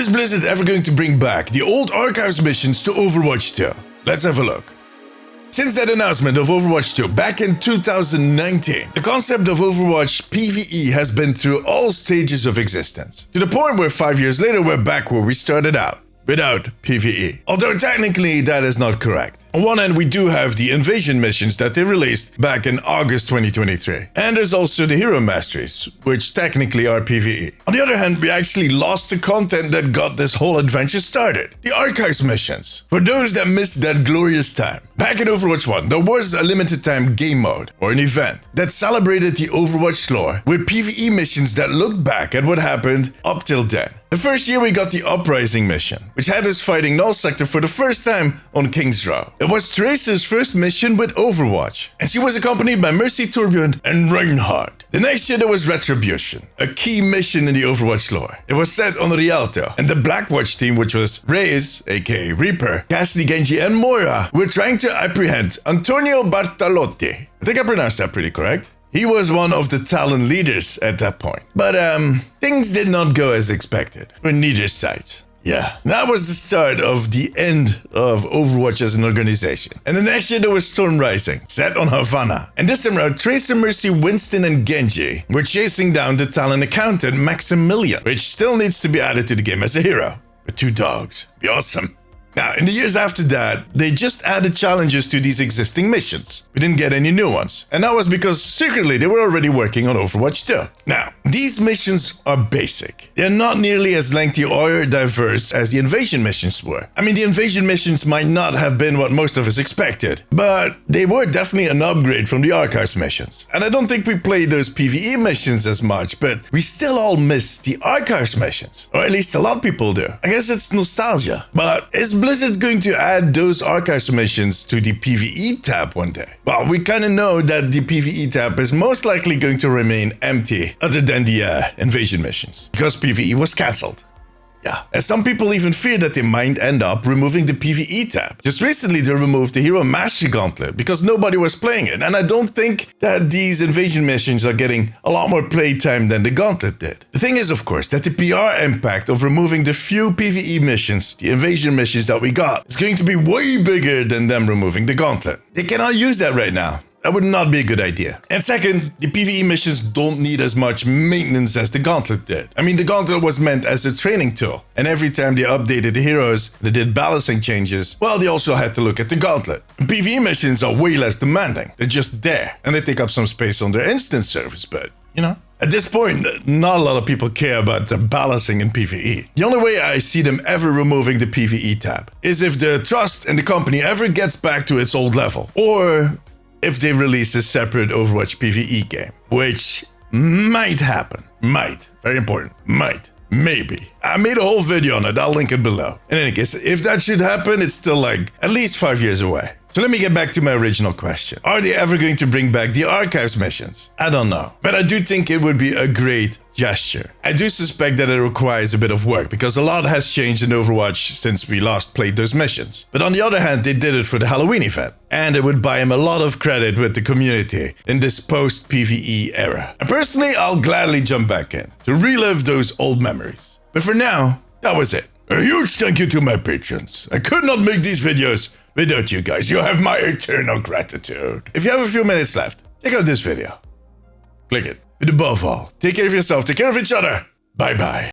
Is Blizzard ever going to bring back the old Archives missions to Overwatch 2? Let's have a look. Since that announcement of Overwatch 2 back in 2019, the concept of Overwatch PvE has been through all stages of existence, to the point where 5 years later we're back where we started out, without PvE. Although technically that is not correct. On one hand, we do have the invasion missions that they released back in August 2023. And there's also the hero masteries, which technically are PvE. On the other hand, we actually lost the content that got this whole adventure started. The Archives missions. For those that missed that glorious time. Back in Overwatch 1, there was a limited time game mode, or an event, that celebrated the Overwatch lore with PvE missions that looked back at what happened up till then. The first year we got the Uprising mission, which had us fighting Null Sector for the first time on King's Row. It was Tracer's first mission with Overwatch, and she was accompanied by Mercy Tourbillon and Reinhardt. The next year there was Retribution, a key mission in the Overwatch lore. It was set on Rialto, and the Blackwatch team, which was Raze, aka Reaper, Cassidy, Genji, and Moira, were trying to apprehend Antonio Bartolotti. I think I pronounced that pretty correct. He was one of the Talon leaders at that point. But things did not go as expected for neither side. Yeah, that was the start of the end of Overwatch as an organization. And the next year there was Storm Rising, set on Havana. And this time around, Tracer, Mercy, Winston, and Genji were chasing down the Talon accountant Maximilian, which still needs to be added to the game as a hero. With 2 dogs. Be awesome. Now, in the years after that, they just added challenges to these existing missions. We didn't get any new ones. And that was because secretly they were already working on Overwatch 2. Now, these missions are basic. They're not nearly as lengthy or diverse as the invasion missions were. I mean, the invasion missions might not have been what most of us expected, but they were definitely an upgrade from the Archives missions. And I don't think we played those PvE missions as much, but we still all miss the Archives missions. Or at least a lot of people do. I guess it's nostalgia. But is Blizzard going to add those Archives missions to the PvE tab one day? Well, we kind of know that the PvE tab is most likely going to remain empty other than the invasion missions, because PvE was cancelled. Yeah, and some people even fear that they might end up removing the PvE tab. Just recently they removed the Hero Mastery Gauntlet because nobody was playing it, and I don't think that these invasion missions are getting a lot more playtime than the Gauntlet did. The thing is, of course, that the PR impact of removing the few PvE missions, the invasion missions that we got, is going to be way bigger than them removing the Gauntlet. They cannot use that right now. That would not be a good idea. And second, the PvE missions don't need as much maintenance as the Gauntlet did. I mean, the Gauntlet was meant as a training tool, and every time they updated the heroes, they did balancing changes, well, they also had to look at the Gauntlet. PvE missions are way less demanding. They're just there, and they take up some space on their instance servers, but, you know. At this point, not a lot of people care about the balancing in PvE. The only way I see them ever removing the PvE tab is if the trust in the company ever gets back to its old level, or if they release a separate Overwatch PvE game, which might happen. Might. Very important. Might. Maybe. I made a whole video on it. I'll link it below. In any case, if that should happen, it's still like at least 5 years away. So let me get back to my original question. Are they ever going to bring back the Archives missions? I don't know. But I do think it would be a great gesture. I do suspect that it requires a bit of work because a lot has changed in Overwatch since we last played those missions. But on the other hand, they did it for the Halloween event. And it would buy him a lot of credit with the community in this post-PvE era. And personally, I'll gladly jump back in to relive those old memories. But for now, that was it. A huge thank you to my patrons. I could not make these videos without you guys. You have my eternal gratitude. If you have a few minutes left, check out this video. Click it. But above all, take care of yourself, take care of each other. Bye-bye.